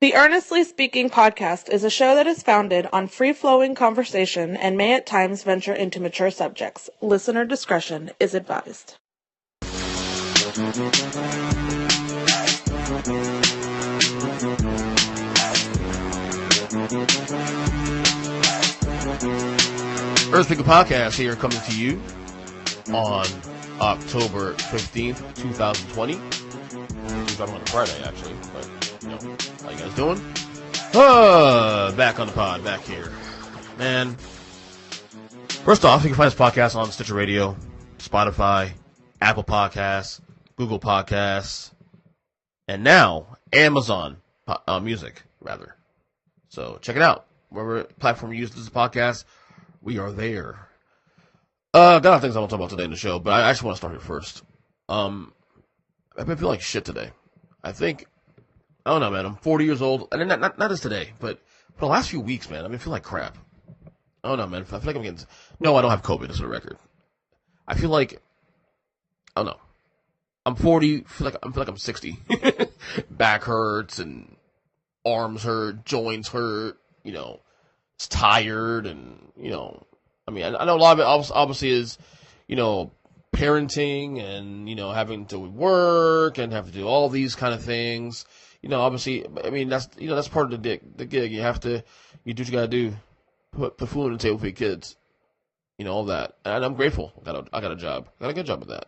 The Earnestly Speaking podcast is a show that is founded on free-flowing conversation and may at times venture into mature subjects. Listener discretion is advised. Earthly Podcast here coming to you on October 15th, 2020. We're talking on a Friday, actually, but, how you guys doing? Back on the pod, back here. Man, first off, you can find this podcast on Stitcher Radio, Spotify, Apple Podcasts, Google Podcasts, and now Amazon Music, rather. So check it out. Whatever platform you use this podcast, we are there. Got a lot of things I want to talk about today in the show, but I actually want to start here first. I've been feeling like shit today. I don't know, man. I'm 40 years old, and not just today, but for the last few weeks, man, I've been feeling like crap. I don't know, man. I feel like I'm getting. No, I don't have COVID. That's for the record. I feel like I don't know. I'm 40. I feel like I'm 60. Back hurts and arms hurt, joints hurt. It's tired, and I mean, I know a lot of it obviously is, parenting and, having to work and have to do all these kind of things. Obviously, I mean, that's part of the gig. You do what you gotta do. Put food on the table for your kids. All that. And I'm grateful. I got a job. I got a good job with that.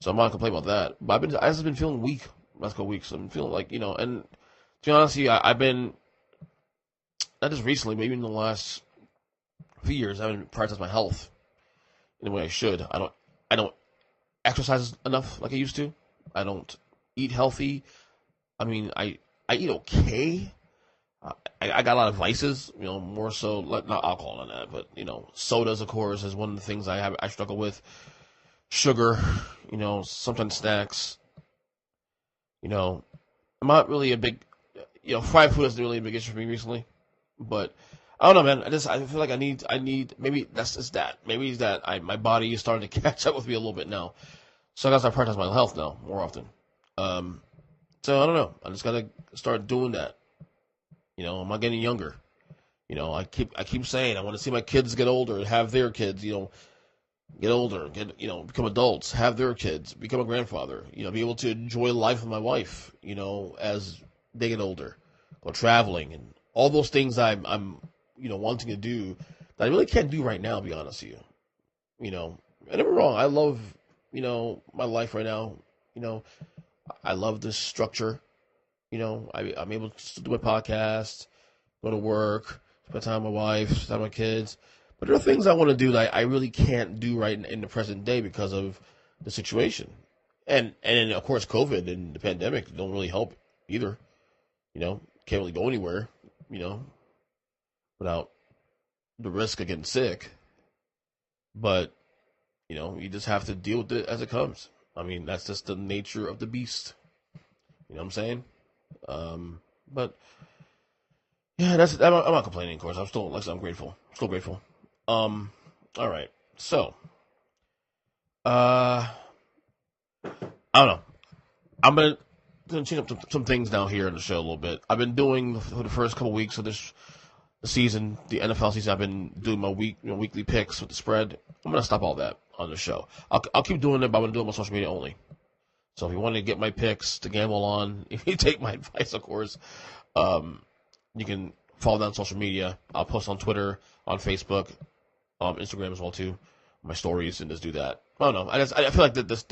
So I'm not complaining about that. But I just been feeling weak last couple weeks. I'm feeling like, and to be honest with you, I've been, not just recently, maybe in the last few years, I haven't prioritized my health in the way I should. I don't exercise enough like I used to. I don't eat healthy. I mean, I eat okay. I got a lot of vices, more so, not alcohol and that, but, sodas, of course, is one of the things I struggle with. Sugar, sometimes snacks. I'm not really a big, fried food isn't really a big issue for me recently. But I don't know, man. I feel like I need. Maybe that's just that. Maybe it's that my body is starting to catch up with me a little bit now. So I gotta start prioritizing my health now more often. So I don't know. I just gotta start doing that. I'm not getting younger. I keep saying I want to see my kids get older, have their kids. Get older, become adults, have their kids, become a grandfather. Be able to enjoy life with my wife. As they get older, go traveling and all those things I'm wanting to do that I really can't do right now, to be honest with you. And never wrong. I love, my life right now. I love this structure. I'm able to do my podcast, go to work, spend time with my wife, spend time with my kids. But there are things I want to do that I really can't do right in the present day because of the situation. And of course, COVID and the pandemic don't really help either. Can't really go anywhere. Without the risk of getting sick. But, you just have to deal with it as it comes. I mean, that's just the nature of the beast. You know what I'm saying? But, yeah, I'm not complaining, of course. I'm grateful. I'm still grateful. All right. So, I don't know. I'm going to change up some things down here in the show a little bit. I've been doing, for the first couple weeks of this season, the NFL season, I've been doing my weekly picks with the spread. I'm going to stop all that on the show. I'll keep doing it, but I'm going to do it on social media only. So if you want to get my picks to gamble on, if you take my advice, of course, you can follow that on social media. I'll post on Twitter, on Facebook, Instagram as well, too. My stories, and just do that. I don't know. I feel like there's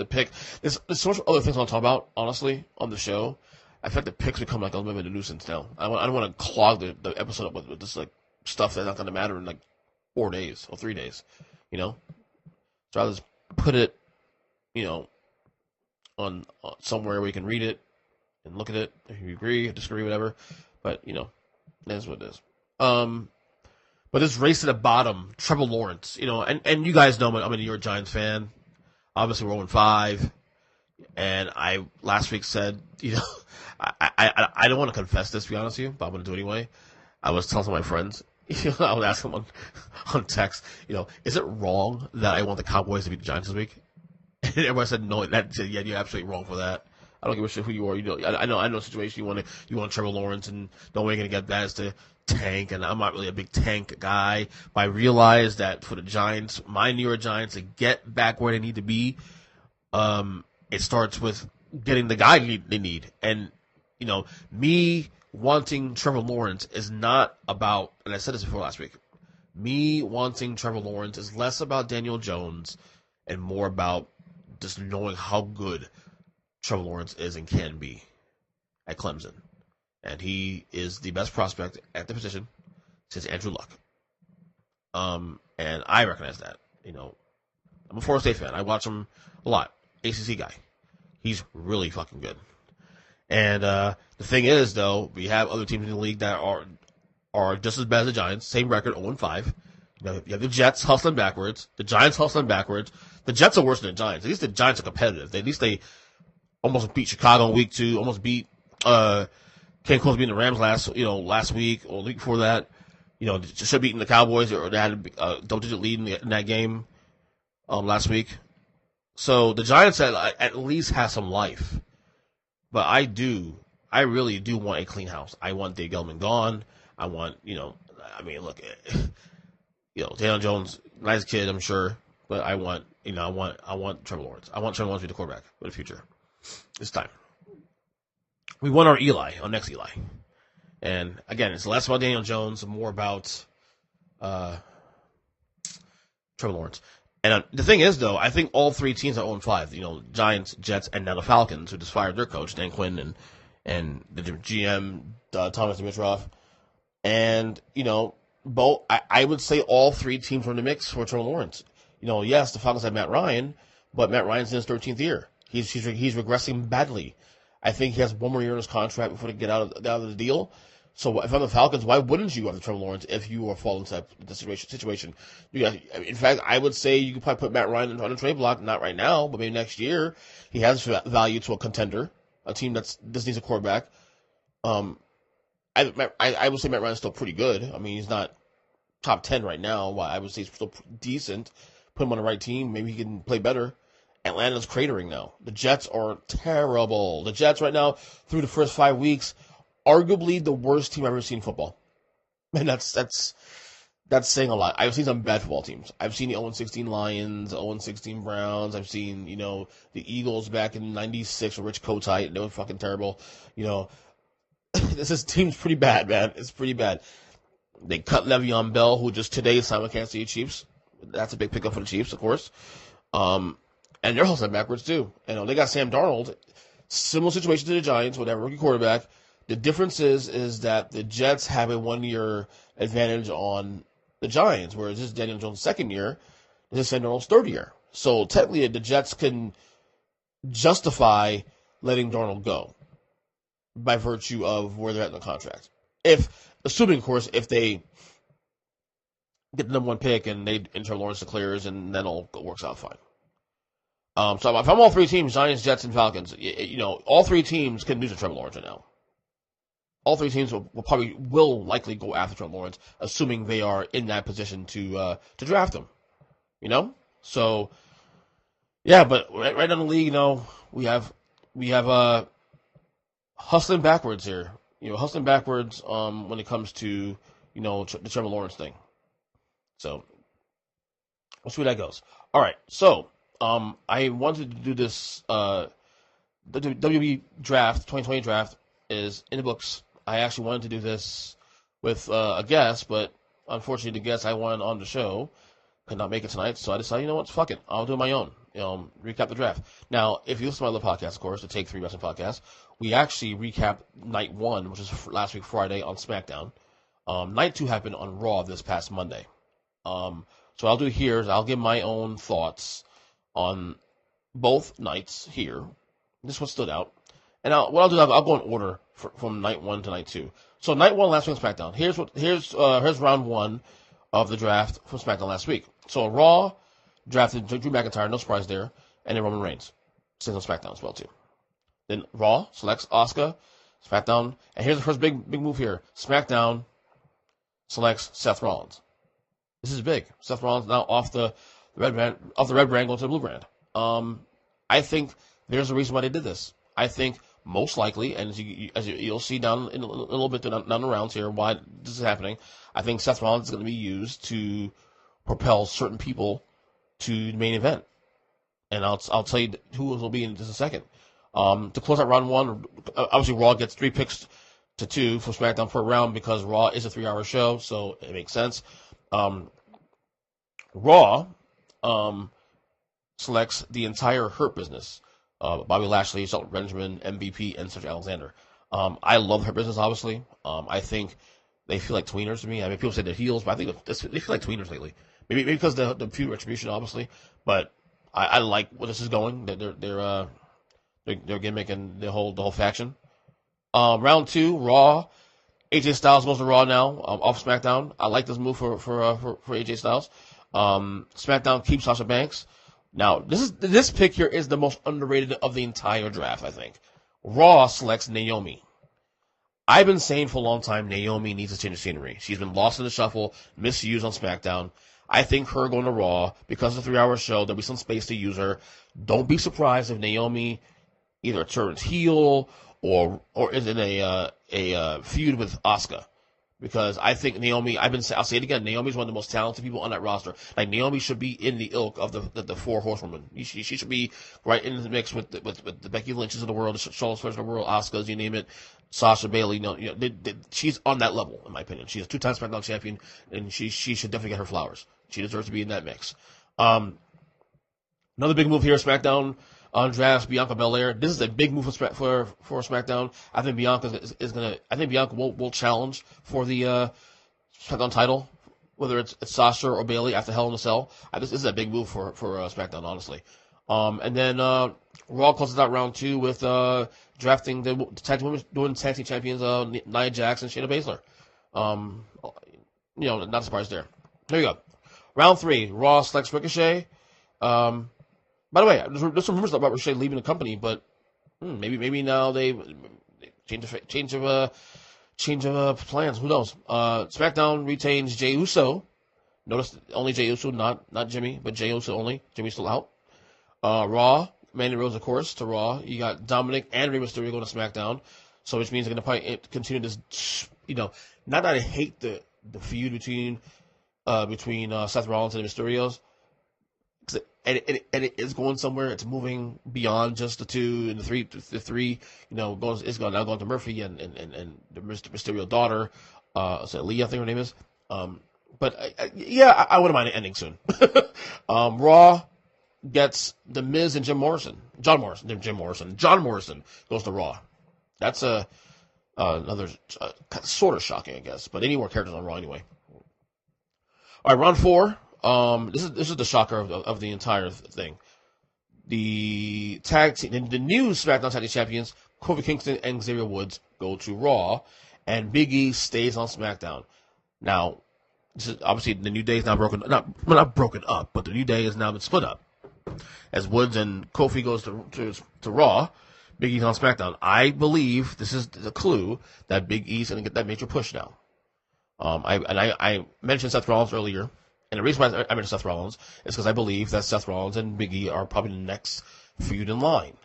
so much other things I want to talk about, honestly, on the show. I feel like the picks become like a little bit of a nuisance now. I don't want to clog the episode up with this like stuff that's not going to matter in like 4 days or 3 days, So I'll just put it, on somewhere where you can read it and look at it if you agree, disagree, whatever. But that's what it is. But this race to the bottom, Trevor Lawrence, and you guys know I'm a New York Giants fan. Obviously, we're 0-5, and I last week said, I don't want to confess this, to be honest with you, but I'm going to do it anyway. I was telling some of my friends, I was asking them on text, is it wrong that I want the Cowboys to beat the Giants this week? And everybody said, no, yeah, you're absolutely wrong for that. I don't give a shit who you are. I know the situation. You want Trevor Lawrence, and the only way you're gonna get that is to tank. And I'm not really a big tank guy, but I realize that for the Giants, my New York Giants, to get back where they need to be, it starts with getting the guy they need. And me wanting Trevor Lawrence is not about, and I said this before last week. Me wanting Trevor Lawrence is less about Daniel Jones and more about just knowing how good Trevor Lawrence is and can be at Clemson. And he is the best prospect at the position since Andrew Luck. And I recognize that. I'm a Florida State fan. I watch him a lot. ACC guy. He's really fucking good. And the thing is, though, we have other teams in the league that are just as bad as the Giants. Same record, 0-5. You have the Jets hustling backwards. The Giants hustling backwards. The Jets are worse than the Giants. At least the Giants are competitive. At least they almost beat Chicago in week 2. Almost beat came close to beating the Rams last week or the week before that. Should have beaten the Cowboys, or they had a double-digit lead in that game last week. So the Giants at least have some life. But I really do want a clean house. I want Dave Gettleman gone. I want, look, Daniel Jones, nice kid, I'm sure, but I want Trevor Lawrence. I want Trevor Lawrence to be the quarterback for the future. It's time. We want our next Eli. And again, it's less about Daniel Jones, more about Trevor Lawrence. And the thing is, though, I think all three teams are 0-5. Giants, Jets, and now the Falcons, who just fired their coach, Dan Quinn, and the GM, Thomas Dimitroff. And, both, I would say all three teams were in the mix for Trevor Lawrence. Yes, the Falcons have Matt Ryan, but Matt Ryan's in his 13th year. He's regressing badly. I think he has one more year in his contract before they get out of the deal. So if I'm the Falcons, why wouldn't you go after Trevor Lawrence if you are falling into that situation? In fact, I would say you could probably put Matt Ryan on a trade block, not right now, but maybe next year. He has value to a contender, a team that just needs a quarterback. I would say Matt Ryan's still pretty good. I mean, he's not top 10 right now. I would say he's still decent. Put him on the right team, maybe he can play better. Atlanta's cratering now. The Jets are terrible. The Jets right now, through the first 5 weeks, arguably the worst team I've ever seen in football. And that's saying a lot. I've seen some bad football teams. I've seen the 0-16 Lions, 0-16 Browns. I've seen, the Eagles back in '96 with Rich Kotite. They were fucking terrible. This team's pretty bad, man. It's pretty bad. They cut Le'Veon Bell, who just today signed with Kansas City Chiefs. That's a big pickup for the Chiefs, of course. And they're hustling backwards, too. They got Sam Darnold. Similar situation to the Giants with that rookie quarterback. The difference is that the Jets have a 1-year advantage on the Giants, whereas this is Daniel Jones' second year. This is Sam Darnold's third year. So technically, the Jets can justify letting Darnold go by virtue of where they're at in the contract. Assuming, of course, if they get the number 1 pick and Trevor Lawrence declares, and then all works out fine. So if I'm all three teams, Giants, Jets, and Falcons, all three teams can lose to Trevor Lawrence right now. All three teams will likely go after Trevor Lawrence, assuming they are in that position to draft him. So yeah, but right down the league, we have hustling backwards here. Hustling backwards when it comes to the Trevor Lawrence thing. So we'll see where that goes. All right, so I wanted to do this. The WWE Draft 2020 Draft is in the books. I actually wanted to do this with a guest, but unfortunately, the guest I wanted on the show could not make it tonight. So I decided, what, fuck it, I'll do it my own. Recap the draft. Now, if you listen to my other podcast, of course, the Take 3 Wrestling Podcast, we actually recapped Night 1, which is last week Friday on SmackDown. Night 2 happened on Raw this past Monday. So what I'll do here is I'll give my own thoughts on both nights here. This is what stood out. And what I'll do, I'll go in order from Night 1 to Night 2. So Night 1 last week on SmackDown. Here's round 1 of the draft from SmackDown last week. So Raw drafted Drew McIntyre, no surprise there, and then Roman Reigns. Stays on SmackDown as well, too. Then Raw selects Asuka, SmackDown, and here's the first big move here. SmackDown selects Seth Rollins. This is big. Seth Rollins now off the red brand going to the blue brand. I think there's a reason why they did this. I think most likely, and you'll see down in a little bit down the rounds here why this is happening, I think Seth Rollins is going to be used to propel certain people to the main event. And I'll tell you who will be in just a second. To close out round one, obviously Raw gets 3 picks to 2 for SmackDown per round because Raw is a 3-hour show, so it makes sense. Raw selects the entire Hurt Business. Bobby Lashley, Shelton Benjamin, MVP, and Cedric Alexander. I love Hurt Business, obviously. I think they feel like tweeners to me. I mean, people say they're heels, but I think they feel like tweeners lately. Maybe because the feud Retribution, obviously, but I like where this is going. Their gimmick and the whole faction. Round 2, Raw. AJ Styles goes to Raw now, off SmackDown. I like this move for AJ Styles. SmackDown keeps Sasha Banks. Now, this pick here is the most underrated of the entire draft, I think. Raw selects Naomi. I've been saying for a long time Naomi needs to change the scenery. She's been lost in the shuffle, misused on SmackDown. I think her going to Raw, because it's a 3-hour show, there'll be some space to use her. Don't be surprised if Naomi either turns heel or is in a feud with Asuka. Because I think Naomi, I'll say it again, Naomi's one of the most talented people on that roster. Like, Naomi should be in the ilk of the 4 horsewomen. She should be right in the mix with the Becky Lynch's of the world, the Charlotte Flair's of the world, Asuka's, you name it, Sasha Bailey. She's on that level, in my opinion. She's a 2-time SmackDown champion, and she should definitely get her flowers. She deserves to be in that mix. Another big move here, SmackDown on drafts, Bianca Belair. This is a big move for SmackDown. I think Bianca I think Bianca will challenge for the SmackDown title, whether it's Sasha or Bailey after Hell in a Cell. This is a big move for SmackDown, honestly. And then Raw closes out round 2 with drafting the tag team champions, Nia Jax and Shayna Baszler. Not surprised there. There you go. Round 3, Raw selects Ricochet. By the way, there's some rumors about Ricochet leaving the company, but maybe now they change of plans. Who knows? SmackDown retains Jey Uso. Notice only Jey Uso, not Jimmy, but Jey Uso only. Jimmy's still out. Raw, Mandy Rose, of course, to Raw. You got Dominic and Rey Mysterio going to SmackDown, so which means they're going to probably continue this. Not that I hate the feud between Seth Rollins and the Mysterios. And it is going somewhere. It's moving beyond just the 2 and the 3. The 3, now going to Murphy and the Mysterio daughter. Leah, I think her name is. But I wouldn't mind it ending soon. Raw gets The Miz and John Morrison goes to Raw. That's another sort of shocking, I guess. But any more characters on Raw anyway. All right, round 4. This is the shocker of the entire thing. The tag team, the new SmackDown Tag Team Champions, Kofi Kingston and Xavier Woods, go to Raw, and Big E stays on SmackDown. Now, this is obviously the New Day is now not broken up, but the New Day has now been split up. As Woods and Kofi goes to Raw, Big E's on SmackDown. I believe this is the clue that Big E's going to get that major push now. I mentioned Seth Rollins earlier. And the reason why I mentioned Seth Rollins is because I believe that Seth Rollins and Big E are probably the next feud in line.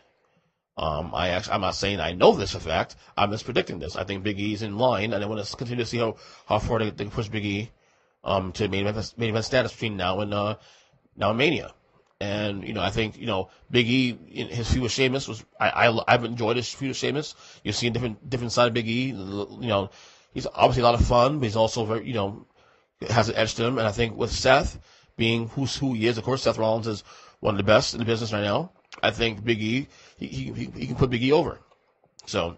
I'm not saying I know this for a fact. I'm just predicting this. I think Big E's in line, and I want to continue to see how far they can push Big E to main event status between now and Mania. And I think Big E in his feud with Sheamus was I've enjoyed his feud with Sheamus. You've seen different side of Big E. He's obviously a lot of fun, but he's also very has an edge to him, and I think with Seth being who he is, of course, Seth Rollins is one of the best in the business right now. I think Big E, he can put Big E over. So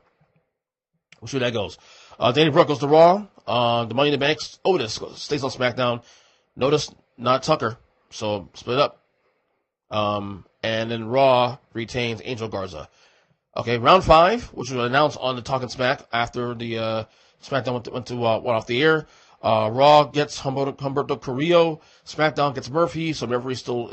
we'll see how that goes. Danny Brooke goes to Raw. The Money in the Bank, Otis stays on SmackDown. Notice not Tucker, so split up. And then Raw retains Angel Garza. Okay, round 5, which was announced on the Talking Smack after the SmackDown went off the air. Raw gets Humberto Carrillo. SmackDown gets Murphy. So Murphy is still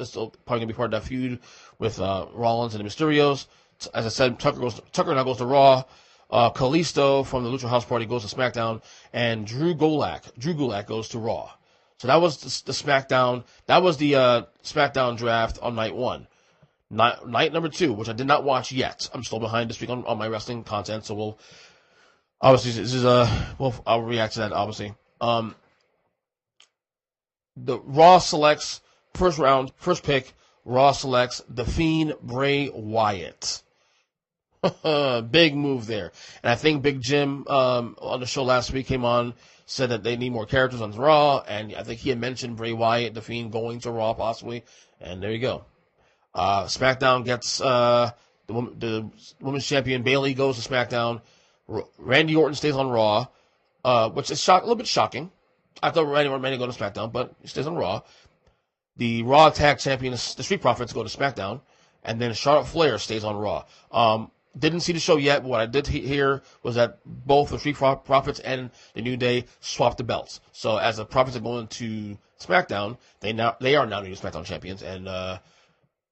probably gonna be part of that feud with Rollins and the Mysterios. As I said, Tucker now goes to Raw. Kalisto from the Lucha House Party goes to SmackDown, and Drew Gulak goes to Raw. So that was the SmackDown. That was the SmackDown draft on night 1. Night number 2, which I did not watch yet. I'm still behind this week on my wrestling content, so we'll obviously this is I'll react to that obviously. The Raw selects first pick. Raw selects The Fiend Bray Wyatt. Big move there, and I think Big Jim on the show last week came on, said that they need more characters on Raw, and I think he had mentioned Bray Wyatt, The Fiend, going to Raw possibly, and there you go. SmackDown gets the women's champion Bayley goes to SmackDown. Randy Orton stays on Raw, which is a little bit shocking. I thought Randy Orton may go to SmackDown, but he stays on Raw. The Raw Tag Champions, the Street Profits, go to SmackDown, and then Charlotte Flair stays on Raw. Didn't see the show yet, but what I did hear was that both the Street Profits and the New Day swapped the belts. So as the Profits are going to SmackDown, they are now new SmackDown champions, and the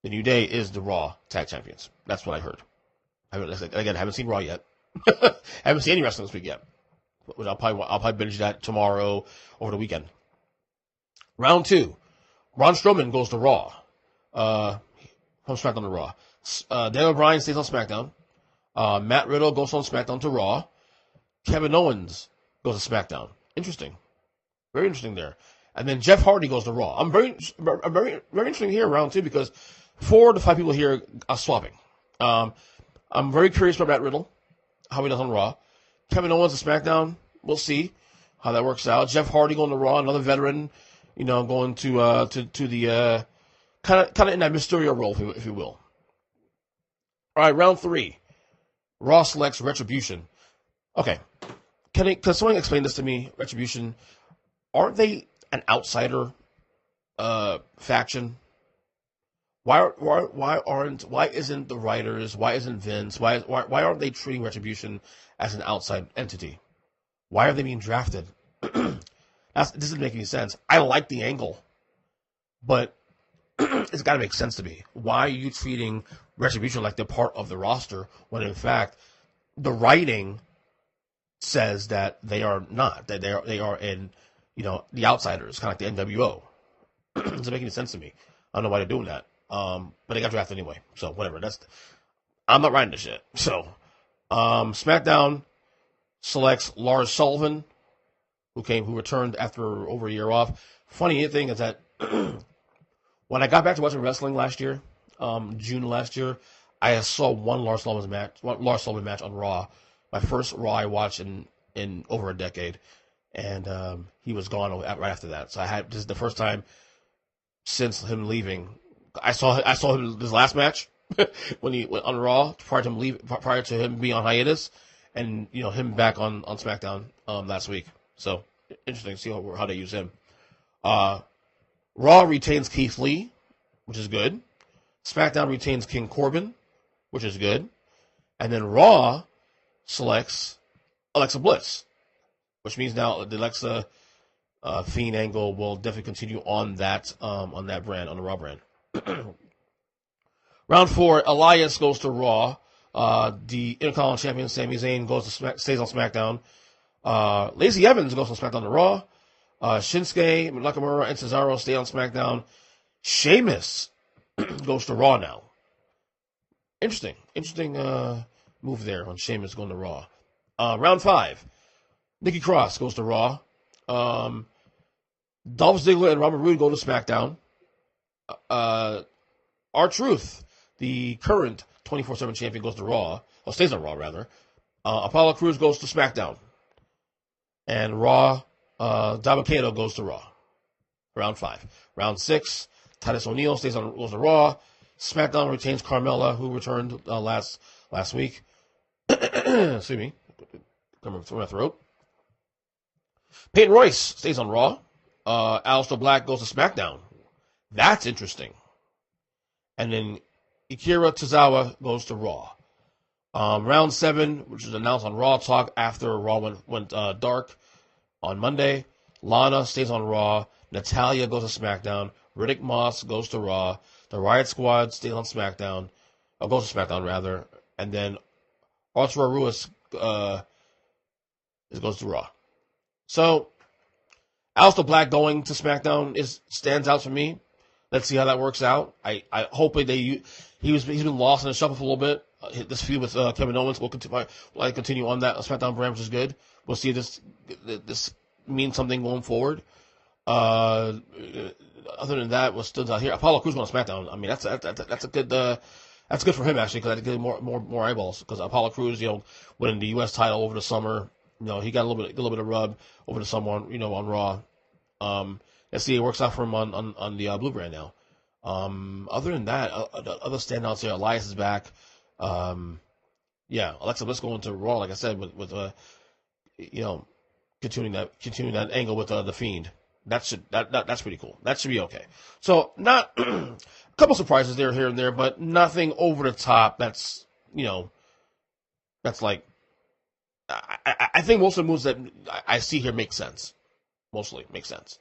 New Day is the Raw Tag Champions. That's what I heard. I haven't seen Raw yet. I haven't seen any wrestling this week yet. I'll probably binge that tomorrow over the weekend. Round 2. Braun Strowman goes to Raw. From SmackDown to Raw. Daniel Bryan stays on SmackDown. Matt Riddle goes on SmackDown to Raw. Kevin Owens goes to SmackDown. Interesting. Very interesting there. And then Jeff Hardy goes to Raw. I'm very interesting here, round 2, because 4 of the 5 people here are swapping. I'm very curious about Matt Riddle, how he does on Raw. Kevin Owens to SmackDown. We'll see how that works out. Jeff Hardy going to Raw, another veteran, going to the kind of in that Mysterio role, if you will. All right, round 3. Raw selects Retribution. Okay, can someone explain this to me? Retribution, aren't they an outsider faction? Why isn't the writers? Why isn't Vince? Why aren't they treating Retribution as an outside entity? Why are they being drafted? This doesn't make any sense. I like the angle, but it's got to make sense to me. Why are you treating Retribution like they're part of the roster when in fact the writing says that they are not, that they are in, the outsiders, kind of like the NWO. Doesn't make any sense to me. I don't know why they're doing that. But they got drafted anyway, so whatever. I'm not writing this shit. So, SmackDown selects Lars Sullivan, who returned after over a year off. Funny thing is that when I got back to watching wrestling last year, June last year, I saw one Lars Sullivan match on Raw. My first Raw I watched in over a decade, and he was gone right after that. So this is the first time since him leaving. I saw him his last match when he went on Raw prior to him being on hiatus, and him back on SmackDown last week. So interesting to see how they use him. Raw retains Keith Lee, which is good. SmackDown retains King Corbin, which is good. And then Raw selects Alexa Bliss, which means now the Alexa Fiend angle will definitely continue on that brand, on the Raw brand. Round 4, Elias goes to Raw. The Intercontinental Champion Sami Zayn stays on SmackDown. Lacey Evans goes on SmackDown to Raw. Shinsuke, Nakamura, and Cesaro stay on SmackDown. Sheamus goes to Raw now. Interesting move there on Sheamus going to Raw. Round 5, Nikki Cross goes to Raw. Dolph Ziggler and Robert Roode go to SmackDown. R-Truth, the current 24/7 champion, goes to Raw, or stays on Raw rather. Apollo Crews goes to SmackDown, and Raw, Dabba-Kato goes to Raw. Round 5. Round 6, Titus O'Neil goes to Raw. SmackDown retains Carmella, who returned last week. Excuse me, coming through my throat. Peyton Royce stays on Raw. Aleister Black goes to SmackDown. That's interesting. And then Akira Tozawa goes to Raw. Round 7, which was announced on Raw Talk after Raw went dark on Monday. Lana stays on Raw. Natalya goes to SmackDown. Riddick Moss goes to Raw. The Riot Squad stays on SmackDown. Goes to SmackDown, rather. And then Arturo Ruiz goes to Raw. So, Aleister Black going to SmackDown stands out for me. Let's see how that works out. I hopefully he's been lost in the shuffle for a little bit. This feud with Kevin Owens will continue on that SmackDown brand, which is good. We'll see if this means something going forward. Other than that, what's still out here? Apollo Crews going to SmackDown. I mean, that's a good. That's good for him actually, because I get more eyeballs. Because Apollo Crews, winning the U.S. title over the summer, he got a little bit of rub over the summer, on Raw. Let's see, it works out for him on the Blue brand now. Other than that, other standouts there. Elias is back. Alexa Bliss going to Raw, like I said, with continuing that angle with the Fiend. That's pretty cool. That should be okay. So not a couple surprises there, here and there, but nothing over the top. That's like I think most of the moves that I see here make sense. Mostly make sense.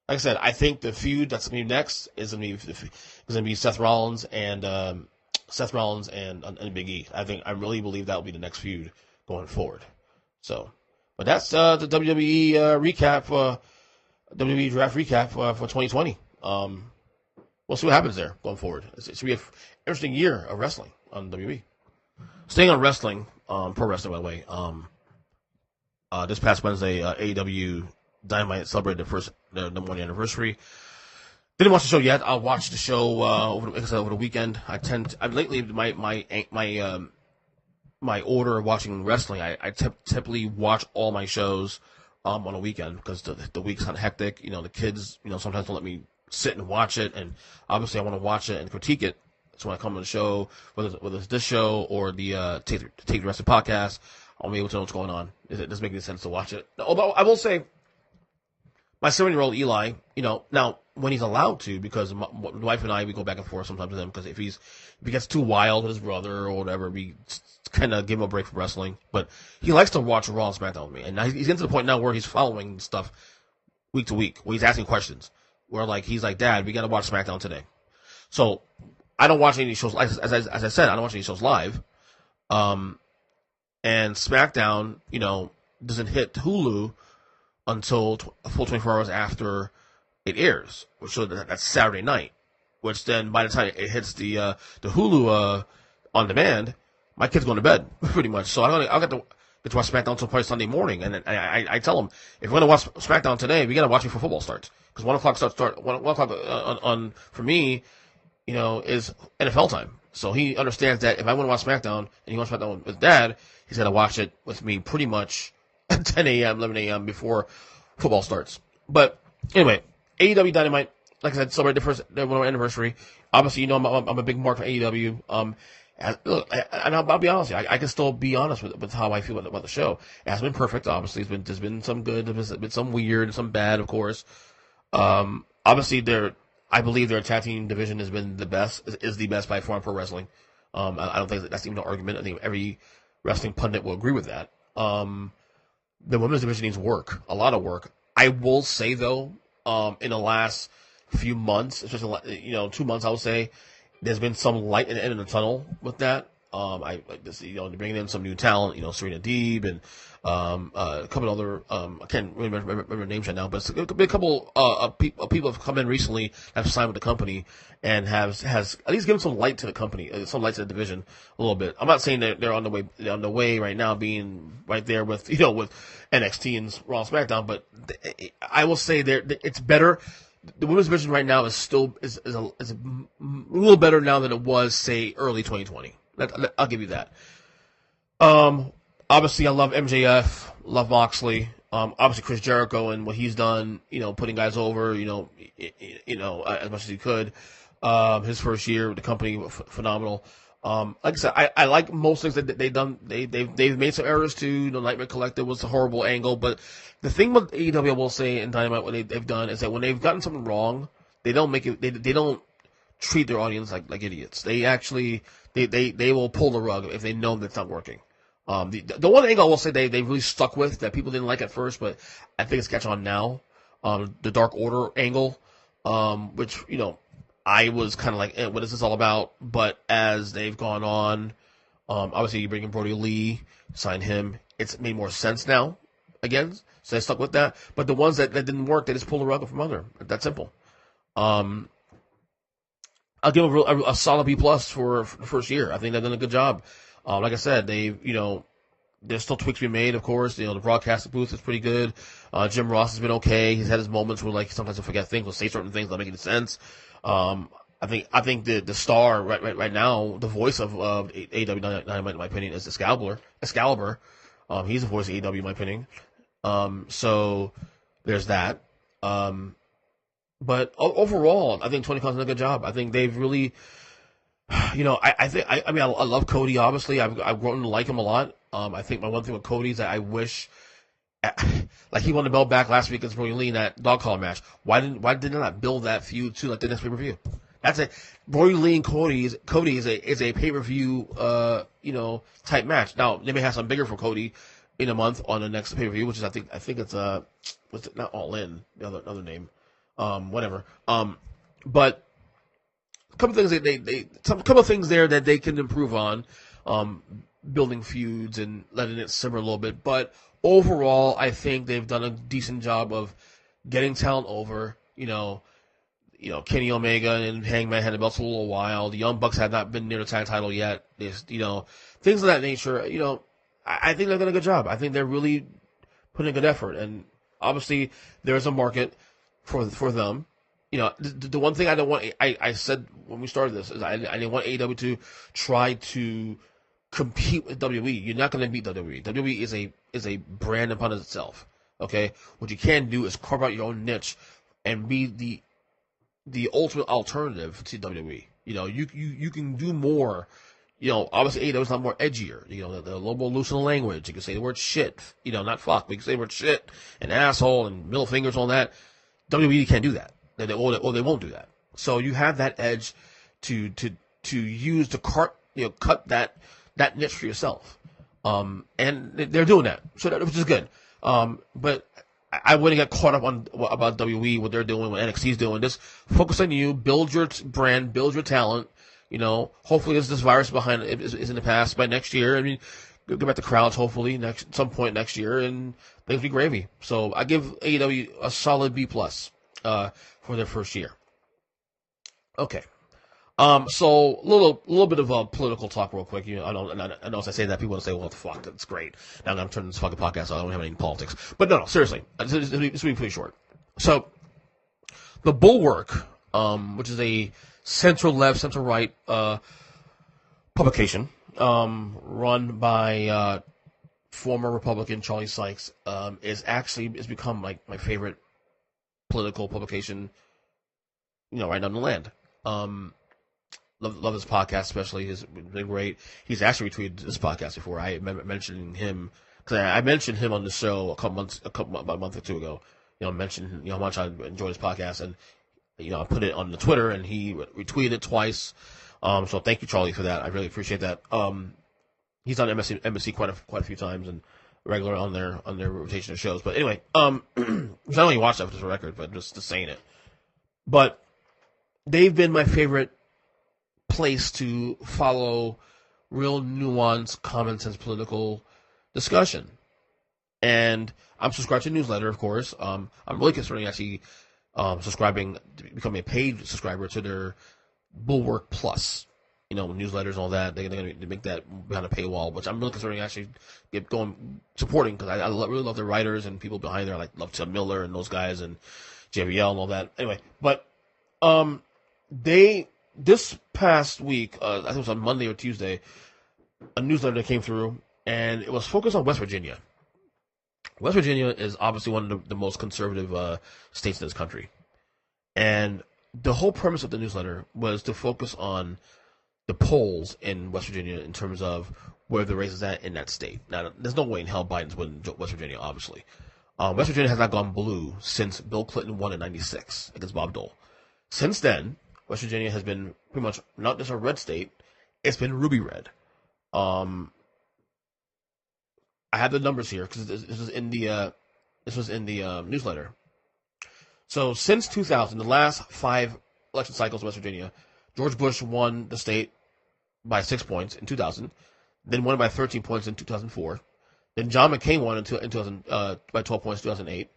Like I said, I think the feud that's gonna be next is gonna be Seth Rollins and Big E. I really believe that will be the next feud going forward. So, but that's the WWE recap. WWE Draft recap for 2020. We'll see what happens there going forward. It should be an interesting year of wrestling on WWE. Staying on wrestling, pro wrestling, by the way. This past Wednesday, AEW Dynamite celebrated the #1 anniversary. Didn't watch the show yet. I'll watch the show over the weekend. Lately my order of watching wrestling. I typically watch all my shows on a weekend because the week's kind of hectic. The kids, sometimes don't let me sit and watch it, and obviously I want to watch it and critique it. So when I come on the show, whether it's this show or the Take the Rest of the podcast, I'll be able to know what's going on. It doesn't make any sense to watch it. Although I will say, my 7-year-old Eli, now when he's allowed to, because my wife and I, we go back and forth sometimes with him, because if he gets too wild with his brother or whatever, we kind of give him a break from wrestling. But he likes to watch Raw and SmackDown with me, and he's getting to the point now where he's following stuff week to week, where he's asking questions. Where he's like, Dad, we got to watch SmackDown today. So I don't watch any shows, as I said, I don't watch any shows live. And SmackDown, doesn't hit Hulu until a full 24 hours after it airs, which so that's Saturday night. Which then, by the time it hits the Hulu on demand, my kid's going to bed pretty much. So I'll get to watch SmackDown until probably Sunday morning. And then I tell them, if we're going to watch SmackDown today, we got to watch before football starts, because 1 o'clock on for me, is NFL time. So he understands that if I want to watch SmackDown and he wants SmackDown with Dad, he's got to watch it with me pretty much at 10 a.m., 11 a.m. before football starts. But anyway, AEW Dynamite, like I said, celebrated their 1 anniversary. Obviously, I'm a big mark for AEW. And I'll be honest with you, I can still be honest with how I feel about the show. It hasn't been perfect, obviously. There's been some good, there's been some weird, and some bad, of course. Obviously, I believe their tag team division has been the best, is the best by far in pro wrestling. I don't think that's even an argument. I think every wrestling pundit will agree with that. The women's division needs work, a lot of work. I will say, though, in the last few months, especially 2 months, I would say, there's been some light at the end of the tunnel with that. Bringing in some new talent, Serena Deeb and a couple other, I can't remember names right now, but a couple of people have come in recently, have signed with the company, and has at least given some light to the company, some light to the division a little bit. I'm not saying that they're on the way right now, being right there with with NXT and Raw and SmackDown, but I will say it's better. The women's division right now is a little better now than it was, say, early 2020. I'll give you that. Obviously, I love MJF, love Moxley. Obviously, Chris Jericho and what he's done, putting guys over, as much as he could. His first year with the company, phenomenal. Like I said, I like most things that they've done. They've made some errors too. The Nightmare Collective was a horrible angle, but the thing with AEW, I will say, in Dynamite, what they've done is that when they've gotten something wrong, they don't make it. They don't treat their audience like idiots. They actually they will pull the rug if they know that's not working. The one angle I will say they really stuck with that people didn't like at first, but I think it's catch on now. The Dark Order angle, which I was kind of like, what is this all about? But as they've gone on, obviously you bring in Brody Lee, sign him. It's made more sense now, again, so they stuck with that. But the ones that didn't work, they just pulled the rug from under. That's simple. I'll give them a solid B plus for the first year. I think they've done a good job. Like I said, there's still tweaks to be made, of course. The broadcasting booth is pretty good. Jim Ross has been okay. He's had his moments where sometimes he'll forget things, he'll say certain things that don't make any sense. I think the star right now, the voice of AEW Dynamite, in my opinion, is Excalibur. He's the voice of AEW, in my opinion. So there's that. But overall, I think Tony Khan's done a good job. I think they've really, I love Cody. Obviously, I've grown to like him a lot. I think my one thing with Cody is that I wish, like he won the belt back last week against Brody Lee in that dog collar match. Why did they not build that feud to the next pay per view? That's it. Brody Lee and Cody is a pay per view type match. Now they may have something bigger for Cody in a month on the next pay per view, which is I think it's what's it, not All In, the other name, whatever. But a couple things couple things there that they can improve on, building feuds and letting it simmer a little bit. But overall, I think they've done a decent job of getting talent over. Kenny Omega and Hangman had the belts for a little while. The Young Bucks had not been near the tag title yet. There's, things of that nature. I think they've done a good job. I think they're really putting a good effort. And obviously, there's a market for them. The one thing I don't want, I said when we started this, is I didn't want AEW to try to compete with WWE. You're not going to beat WWE. WWE is a brand upon itself. Okay? What you can do is carve out your own niche and be the ultimate alternative to WWE. You can do more. Obviously AEW is a lot more edgier. They're a little more loose in the language. You can say the word shit. Not fuck, but you can say the word shit and asshole and middle fingers, all that. WWE can't do that. They won't do that. So you have that edge to use to cut that niche for yourself. And they're doing that. So which is good. But I wouldn't get caught up on about WWE, what they're doing, what NXT's doing. Just focus on you, build your brand, build your talent. Hopefully this virus behind it is in the past by next year. I mean, go back to crowds hopefully some point next year, and things will be gravy. So I give AEW a solid B plus for their first year. Okay. So a little bit of political talk real quick. I know as I say that, people will say, well, what the fuck, that's great. Now I'm going to turn this fucking podcast so I don't have any politics. But no, seriously. This will be pretty short. So, the Bulwark, which is a center-left, center-right publication, run by former Republican Charlie Sykes, is become like my favorite political publication, right down the land. Love his podcast, especially. He's been great. He's actually retweeted this podcast before. I mentioned him because I mentioned him on the show about a month or two ago. Mentioned how much I enjoyed his podcast, and I put it on the Twitter, and he retweeted it twice. So thank you, Charlie, for that. I really appreciate that. He's on MSC quite a few times and regular on their rotation of shows. But anyway, which I only watched that for the record, but just saying it. But they've been my favorite place to follow real nuanced, common sense political discussion. And I'm subscribed to a newsletter, of course. I'm really considering actually becoming a paid subscriber to their Bulwark Plus, newsletters and all that. They're going to make that behind a paywall, which I'm really considering actually supporting, because I really love the writers and people behind there. I love Tim Miller and those guys and JBL and all that. Anyway, but this past week, I think it was on Monday or Tuesday, a newsletter came through, and it was focused on West Virginia. West Virginia is obviously one of the most conservative states in this country. And the whole premise of the newsletter was to focus on the polls in West Virginia in terms of where the race is at in that state. Now, there's no way in hell Biden's winning West Virginia, obviously. West Virginia has not gone blue since Bill Clinton won in 96 against Bob Dole. Since then, West Virginia has been pretty much not just a red state, it's been ruby red. I have the numbers here because this was in the newsletter. So since 2000, the last 5 election cycles in West Virginia, George Bush won the state by 6 points in 2000, then won it by 13 points in 2004. Then John McCain won by 12 points in 2008.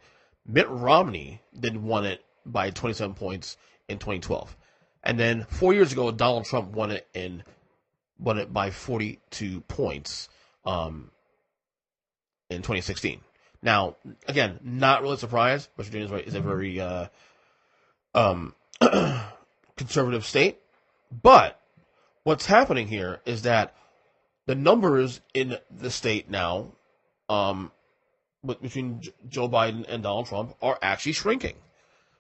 Mitt Romney then won it by 27 points in 2012. And then 4 years ago, Donald Trump won it by 42 points in 2016. Now, again, not really surprised. West Virginia is a very conservative state. But what's happening here is that the numbers in the state now, between Joe Biden and Donald Trump, are actually shrinking.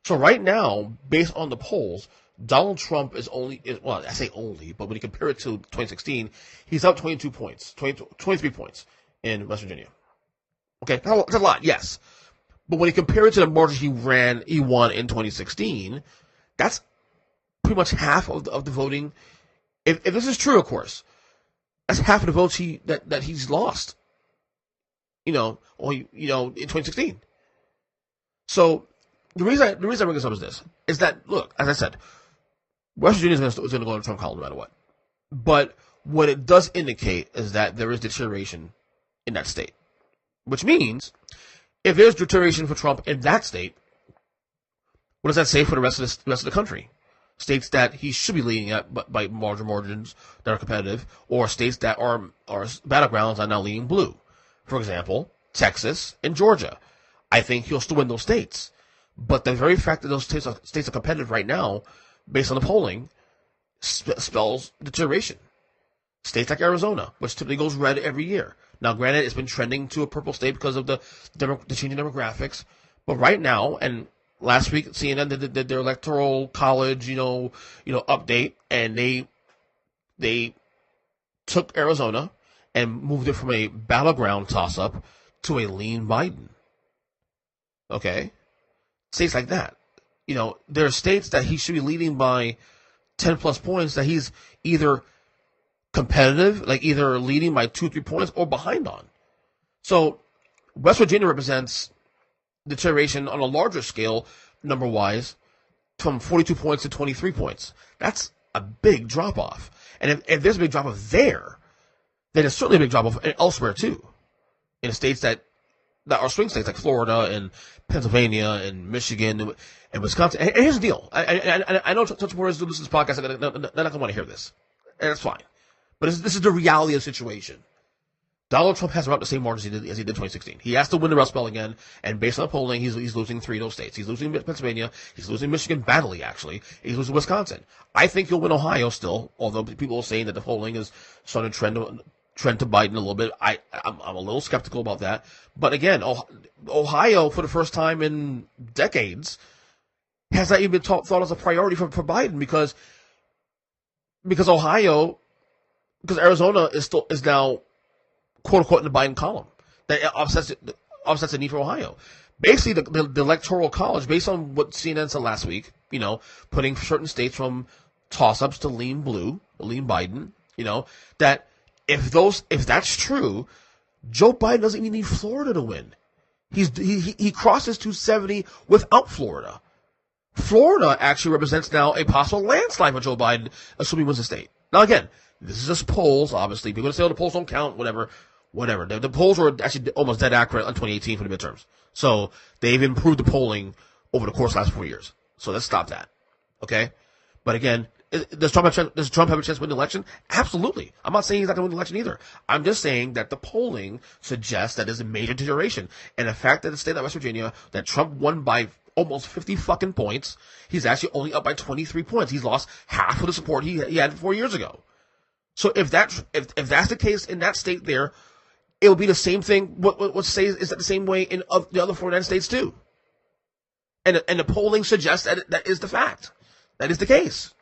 So right now, based on the polls, Donald Trump is I say only, but when you compare it to 2016, he's up 22 points, 23 points in West Virginia. Okay, that's a lot, yes. But when you compare it to the margin he won in 2016, that's pretty much half of the voting. If this is true, of course, that's half of the votes that he's lost. In 2016. So the reason I bring this up is that look, as I said, West Virginia is going to go in the Trump column no matter what. But what it does indicate is that there is deterioration in that state, which means if there's deterioration for Trump in that state, what does that say for the rest of the country? States that he should be leading at by margins that are competitive, or states that are battlegrounds are now leaning blue. For example, Texas and Georgia. I think he'll still win those states. But the very fact that those states are competitive right now, based on the polling, spells deterioration. States like Arizona, which typically goes red every year. Now, granted, it's been trending to a purple state because of the changing demographics. But right now, and last week, CNN did their electoral college, update, and they took Arizona and moved it from a battleground toss-up to a lean Biden. Okay? States like that. There are states that he should be leading by 10-plus points that he's either competitive, like either leading by 2-3 points, or behind on. So, West Virginia represents deterioration on a larger scale, number-wise, from 42 points to 23 points. That's a big drop-off. And if there's a big drop-off there, then it's certainly a big drop-off elsewhere, too. In states that are swing states like Florida and Pennsylvania and Michigan and Wisconsin. And here's the deal. I know Touch Warriors do this podcast. They're not going to want to hear this. And that's fine. But this is the reality of the situation. Donald Trump has about the same margins as he did in 2016. He has to win the Rust Belt again, and based on the polling, he's losing 3 of those states. He's losing Pennsylvania. He's losing Michigan badly, actually. He's losing Wisconsin. I think he'll win Ohio still, although people are saying that the polling is starting to trend to Biden a little bit. I'm a little skeptical about that. But again, Ohio, for the first time in decades, has not even been thought as a priority for Biden because Arizona is now quote unquote in the Biden column. That offsets the need for Ohio. Basically, the electoral college, based on what CNN said last week, putting certain states from toss-ups to lean blue, lean Biden, that if that's true, Joe Biden doesn't even need Florida to win. He crosses 270 without Florida. Florida actually represents now a possible landslide for Joe Biden, assuming he wins the state. Now again, this is just polls, obviously. People say, the polls don't count, whatever. The polls were actually almost dead accurate on 2018 for the midterms. So they've improved the polling over the course of the last 4 years. So let's stop that. Okay? But again, does Trump have a chance to win the election? Absolutely. I'm not saying he's not going to win the election either. I'm just saying that the polling suggests that there's a major deterioration. And the fact that the state of West Virginia, that Trump won by almost 50 fucking points, he's actually only up by 23 points. He's lost half of the support he had 4 years ago. So if that's the case in that state there, it will be the same thing. What say is that the same way in the other 49 states too? And the polling suggests that is the fact. That is the case.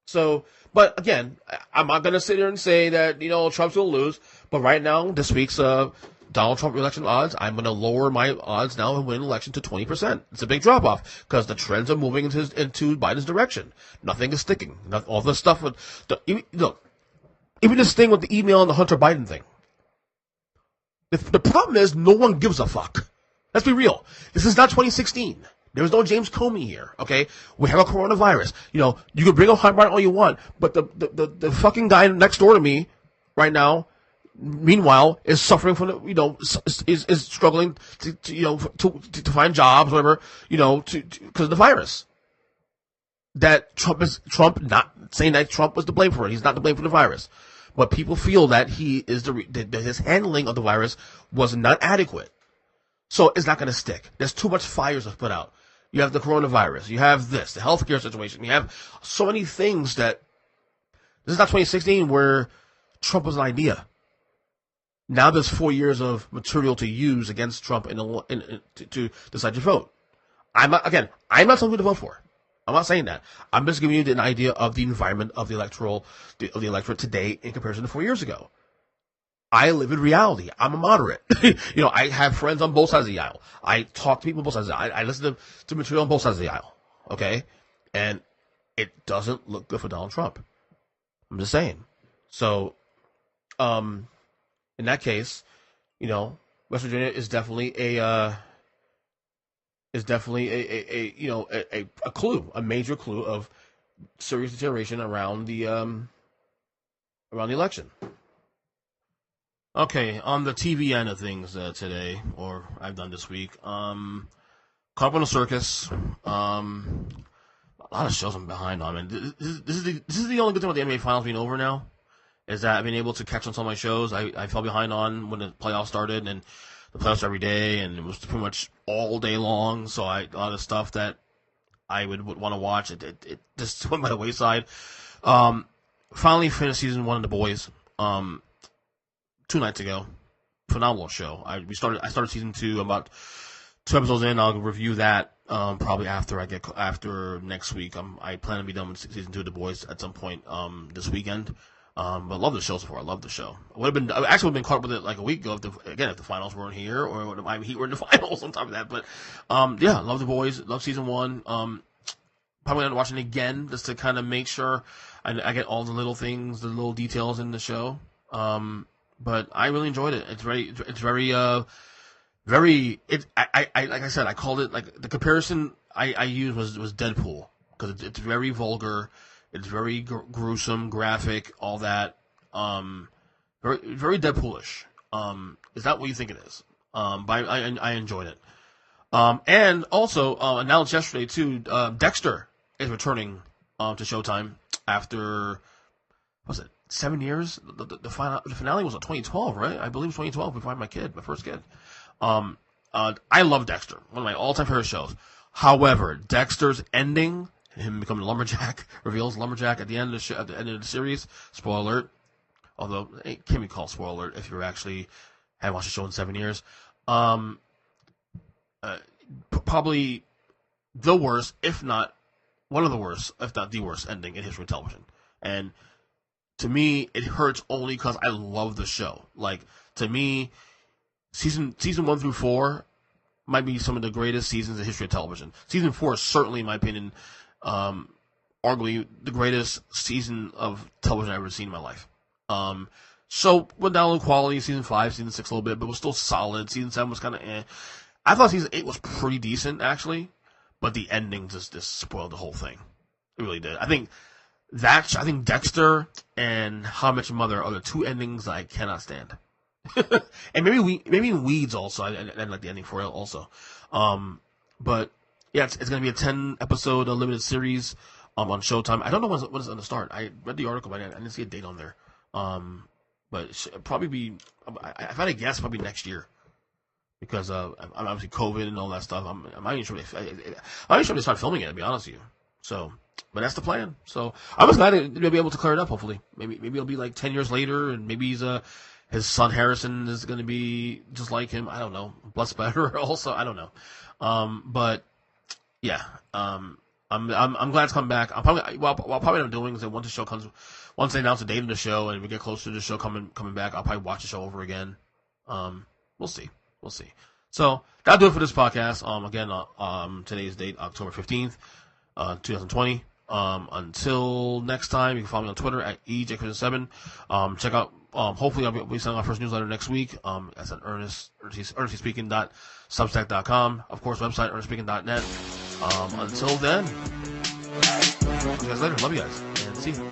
So, but again, I'm not going to sit here and say that, Trump's going to lose. But right now, this week's Donald Trump election odds, I'm going to lower my odds now and win election to 20%. It's a big drop off because the trends are moving into Biden's direction. Nothing is sticking. All the stuff with even this thing with the email and the Hunter Biden thing. The problem is no one gives a fuck. Let's be real. This is not 2016. There was no James Comey here, okay? We have a coronavirus. You can bring up Hunter Biden all you want, but the fucking guy next door to me right now, meanwhile, is suffering from is struggling to find jobs, whatever, because of the virus. that Trump not saying that Trump was to blame for it. He's not to blame for the virus. But people feel that that his handling of the virus was not adequate. So it's not going to stick. There's too much fires to put out. You have the coronavirus. You have the healthcare situation. You have so many things that this is not 2016 where Trump was an idea. Now there's 4 years of material to use against Trump to decide your vote. I'm not telling you to vote for. I'm not saying that. I'm just giving you an idea of the environment of the electorate today in comparison to 4 years ago. I live in reality. I'm a moderate. I have friends on both sides of the aisle. I talk to people on both sides of the aisle. I listen to material on both sides of the aisle. Okay? And it doesn't look good for Donald Trump. I'm just saying. So, in that case, West Virginia is definitely a clue, a major clue of serious deterioration around the election. Okay, on the TV end of things today, or I've done this week, Caught Up on the Circus. A lot of shows I'm behind on. Man, this is the only good thing about the NBA Finals being over now, is that I've been able to catch on some of my shows. I fell behind on when the playoffs started, and the playoffs every day, and it was pretty much all day long. So a lot of stuff that I would want to watch, it just went by the wayside. Finally finished season 1 of The Boys. 2 nights ago. Phenomenal show. I started season 2. I'm about 2 episodes in. I'll review that probably after next week. I plan to be done with season 2 of The Boys at some point this weekend. But I love the show so far. I love the show. I would have been caught up with it like a week ago if the finals weren't here, or if my Heat were in the finals on top of that. But yeah, love The Boys. Love season 1. Probably not watching it again just to kind of make sure I get all the little things, the little details in the show. But I really enjoyed it. It's very, like I said, I called it, like, the comparison I used was Deadpool, because it's very vulgar, it's very gruesome, graphic, all that, very, very Deadpoolish. Is that what you think it is? But I enjoyed it. And also, announced yesterday too, Dexter is returning, to Showtime after, what was it, 7 years? The finale was in 2012, right? I believe it was 2012 before I had my first kid. I love Dexter, one of my all-time favorite shows. However, Dexter's ending, him becoming a lumberjack, reveals lumberjack at the end of the series. Spoiler alert. Although it can't be called spoiler alert if you actually haven't watched the show in 7 years. Probably the worst, if not one of the worst, if not the worst ending in history of television. And to me, it hurts only because I love the show. Like, to me, season 1 through 4 might be some of the greatest seasons in history of television. Season 4 is certainly, in my opinion, arguably the greatest season of television I've ever seen in my life. So went down in quality. Season 5, season 6 a little bit, but was still solid. Season 7 was kind of eh. I thought season 8 was pretty decent, actually, but the ending just spoiled the whole thing. It really did. I think Dexter and How I Met Your Mother are the 2 endings I cannot stand. And maybe Weeds also. I like the ending for it also. But yeah, it's going to be a 10 episode limited series on Showtime. I don't know when it's going to start. I read the article, but I didn't see a date on there. But it should probably be, if I had to guess, probably next year. Because I'm obviously COVID and all that stuff. I'm not even sure they start filming it, to be honest with you. So, but that's the plan. So I was glad to be able to clear it up. Hopefully, maybe it'll be like 10 years later, and maybe his son Harrison is going to be just like him. I don't know. Bless better. Also, I don't know. But yeah. I'm glad it's come back. What I'll probably end up doing is that once they announce the date of the show and we get closer to the show coming back, I'll probably watch the show over again. We'll see. So that'll do it for this podcast. Again, today's date, October 15th, 2020. Until next time, you can follow me on Twitter at EJ7. Check out, hopefully I'll be sending our first newsletter next week. That's at earnestlyspeaking.substack.com. Of course, website, earnestlyspeaking.net. Until then, see you guys later. Love you guys. And see you.